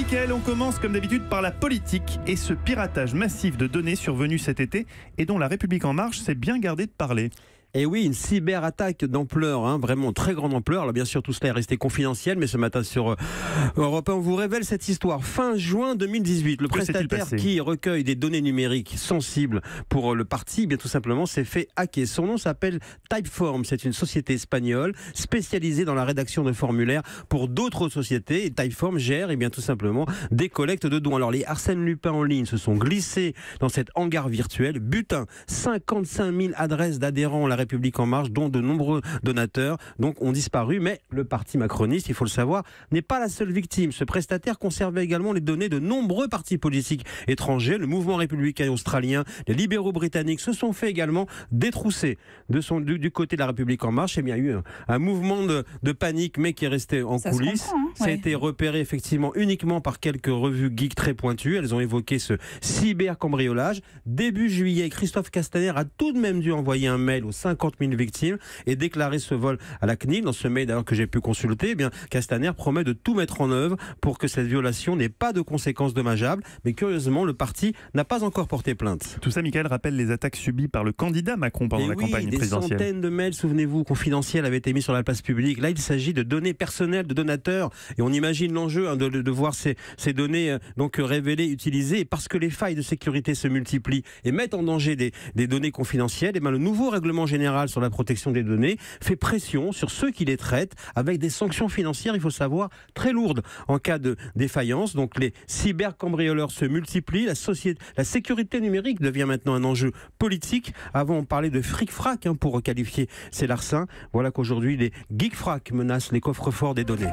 Mickaël, on commence comme d'habitude par la politique et ce piratage massif de données survenu cet été et dont la République En Marche s'est bien gardée de parler. Et oui, une cyberattaque d'ampleur, vraiment très grande ampleur. Alors bien sûr, tout cela est resté confidentiel, mais ce matin sur Europe 1, on vous révèle cette histoire. Fin juin 2018, le prestataire qui recueille des données numériques sensibles pour le parti, bien tout simplement, s'est fait hacker. Son nom s'appelle Typeform. C'est une société espagnole spécialisée dans la rédaction de formulaires pour d'autres sociétés. Et Typeform gère, bien tout simplement, des collectes de dons. Alors les Arsène Lupin en ligne se sont glissés dans cet hangar virtuel. Butin, 55 000 adresses d'adhérents à la République En Marche, dont de nombreux donateurs ont disparu, mais le parti macroniste, il faut le savoir, n'est pas la seule victime. Ce prestataire conservait également les données de nombreux partis politiques étrangers. Le mouvement républicain australien, les libéraux britanniques se sont fait également détrousser du côté de la République En Marche. Il y a eu un mouvement de panique, mais qui est resté en coulisses. Ça a été repéré effectivement uniquement par quelques revues geeks très pointues. Elles ont évoqué ce cybercambriolage. Début juillet, Christophe Castaner a tout de même dû envoyer un mail aux 50 000 victimes et déclarer ce vol à la CNIL. Dans ce mail d'ailleurs que j'ai pu consulter, Castaner promet de tout mettre en œuvre pour que cette violation n'ait pas de conséquences dommageables. Mais curieusement, le parti n'a pas encore porté plainte. Tout ça, Mickaël, rappelle les attaques subies par le candidat Macron pendant la campagne présidentielle. Des centaines de mails, souvenez-vous, confidentiels avaient été mis sur la place publique. Là, il s'agit de données personnelles de donateurs. Et on imagine l'enjeu de voir ces données révélées, utilisées. Et parce que les failles de sécurité se multiplient et mettent en danger des données confidentielles, le nouveau règlement général sur la protection des données fait pression sur ceux qui les traitent avec des sanctions financières, il faut savoir, très lourdes en cas de défaillance. Donc les cybercambrioleurs se multiplient, la sécurité numérique devient maintenant un enjeu politique. Avant, on parlait de fric-frac pour requalifier ces larcins. Voilà qu'aujourd'hui, les geek-frac menacent les coffres-forts des données.